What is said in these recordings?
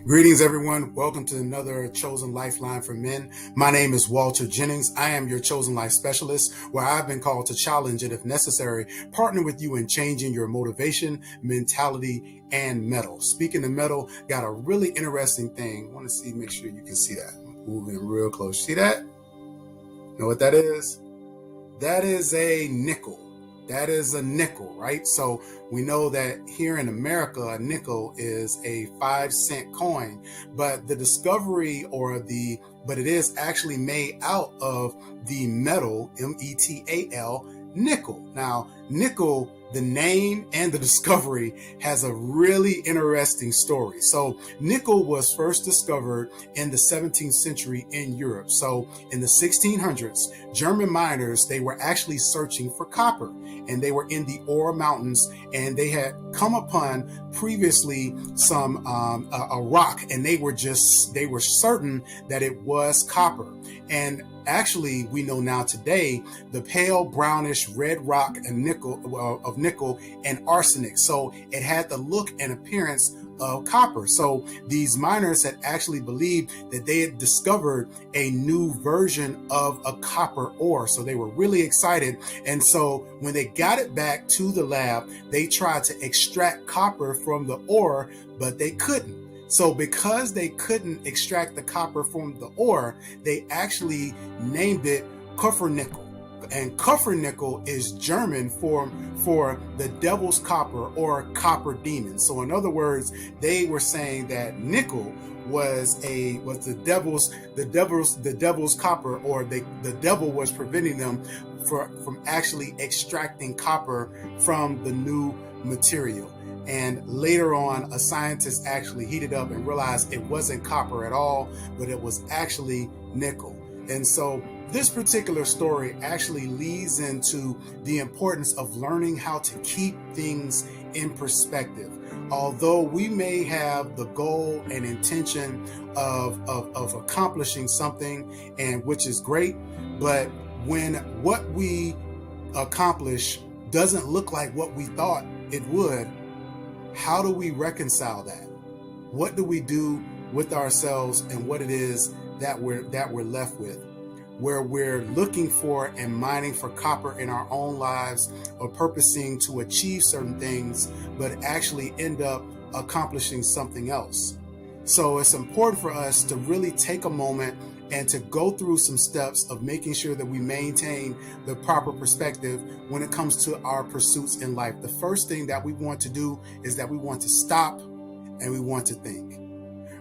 Greetings, everyone. Welcome to another Chosen Lifeline for Men. My name is Walter Jennings. I am your Chosen Life Specialist, where I've been called to challenge and, if necessary, partner with you in changing your motivation, mentality, and mettle. Speaking of mettle, got a really interesting thing. I want to see, make sure you can see that. Moving real close. See that? Know what that is? That is a nickel. That is a nickel, right? So we know that here in America, a nickel is a 5-cent coin, but the discovery but it is actually made out of the metal, metal, nickel. Now, nickel, the name and the discovery has a really interesting story. So nickel was first discovered in the 17th century in Europe. So in the 1600s, German miners, they were actually searching for copper, and they were in the Ore Mountains, and they had come upon previously some a rock, and they were certain that it was copper. And actually, we know now today the pale brownish red rock and nickel and arsenic. So it had the look and appearance of copper. So these miners had actually believed that they had discovered a new version of a copper ore. So they were really excited. And so when they got it back to the lab, they tried to extract copper from the ore, but they couldn't. So because they couldn't extract the copper from the ore, they actually named it Kupfernickel. And Kupfernickel is German for the devil's copper or copper demon. So in other words, they were saying that nickel was the devil's copper, or the devil was preventing them from actually extracting copper from the new material. And later on, a scientist actually heated up and realized it wasn't copper at all, but it was actually nickel. And so this particular story actually leads into the importance of learning how to keep things in perspective. Although we may have the goal and intention of accomplishing something, and which is great, but when what we accomplish doesn't look like what we thought it would, how do we reconcile that? What do we do with ourselves and what it is that we're left with, where we're looking for and mining for copper in our own lives, or purposing to achieve certain things, but actually end up accomplishing something else? So it's important for us to really take a moment and to go through some steps of making sure that we maintain the proper perspective when it comes to our pursuits in life. The first thing that we want to do is that we want to stop and we want to think.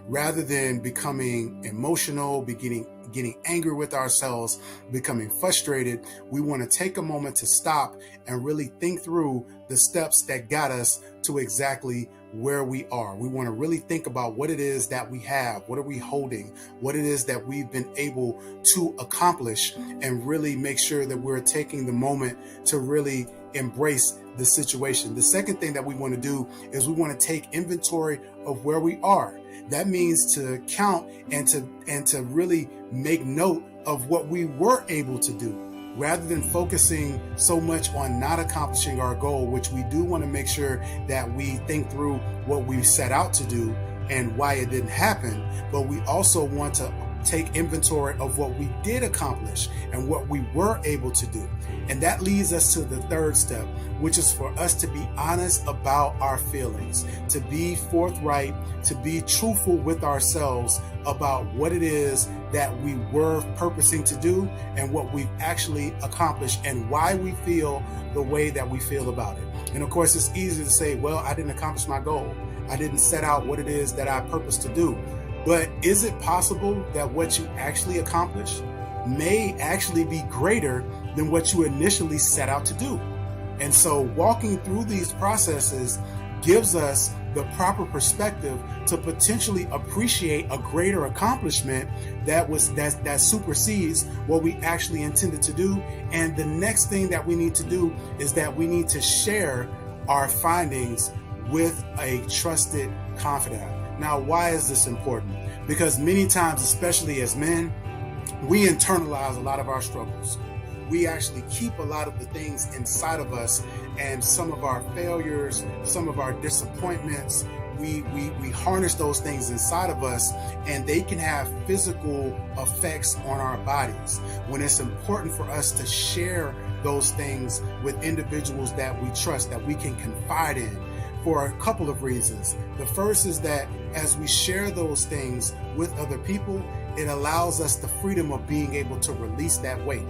Rather than becoming emotional, getting angry with ourselves, becoming frustrated, we want to take a moment to stop and really think through the steps that got us to exactly where we are. We want to really think about what it is that we have, what are we holding, what it is that we've been able to accomplish, and really make sure that we're taking the moment to really embrace the situation. The second thing that we want to do is we want to take inventory of where we are. That means to count and to really make note of what we were able to do, rather than focusing so much on not accomplishing our goal, which we do want to make sure that we think through what we set out to do and why it didn't happen. But we also want to take inventory of what we did accomplish and what we were able to do. And that leads us to the third step, which is for us to be honest about our feelings, to be forthright, to be truthful with ourselves about what it is that we were purposing to do and what we've actually accomplished and why we feel the way that we feel about it. And of course, it's easy to say, well, I didn't accomplish my goal. I didn't set out what it is that I purposed to do. But is it possible that what you actually accomplished may actually be greater than what you initially set out to do? And so walking through these processes gives us the proper perspective to potentially appreciate a greater accomplishment that supersedes what we actually intended to do. And the next thing that we need to do is that we need to share our findings with a trusted confidant. Now, why is this important? Because many times, especially as men, we internalize a lot of our struggles. We actually keep a lot of the things inside of us, and some of our failures, some of our disappointments, we harness those things inside of us, and they can have physical effects on our bodies. When it's important for us to share those things with individuals that we trust, that we can confide in, for a couple of reasons. The first is that as we share those things with other people, it allows us the freedom of being able to release that weight.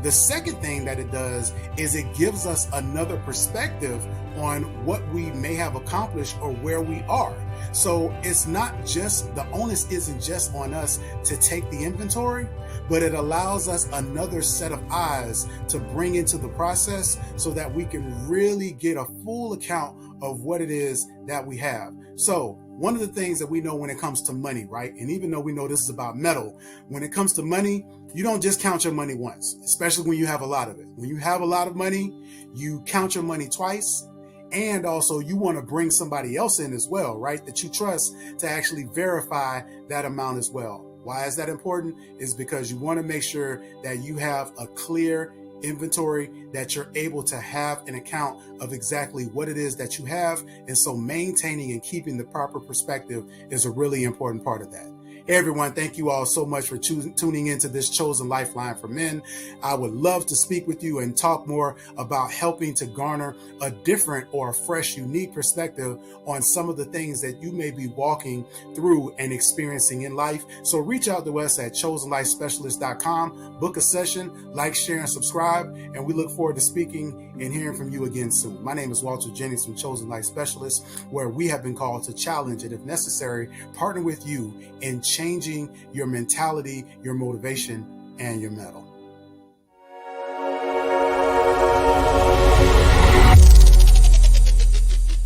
The second thing that it does is it gives us another perspective on what we may have accomplished or where we are. So it's not just, the onus isn't just on us to take the inventory, but it allows us another set of eyes to bring into the process so that we can really get a full account of what it is that we have. So one of the things that we know when it comes to money, right? And even though we know this is about Mettle, when it comes to money, you don't just count your money once, especially when you have a lot of it. When you have a lot of money, you count your money twice. And also you want to bring somebody else in as well, right? That you trust to actually verify that amount as well. Why is that important? Is because you want to make sure that you have a clear inventory, that you're able to have an account of exactly what it is that you have. And so maintaining and keeping the proper perspective is a really important part of that. Hey everyone, thank you all so much for tuning into this Chosen Lifeline for Men. I would love to speak with you and talk more about helping to garner a different or a fresh, unique perspective on some of the things that you may be walking through and experiencing in life. So reach out to us at chosenlifespecialist.com, book a session, like, share, and subscribe, and we look forward to speaking and hearing from you again soon. My name is Walter Jennings from Chosen Life Specialist, where we have been called to challenge and, if necessary, partner with you in changing your mentality, your motivation, and your mettle.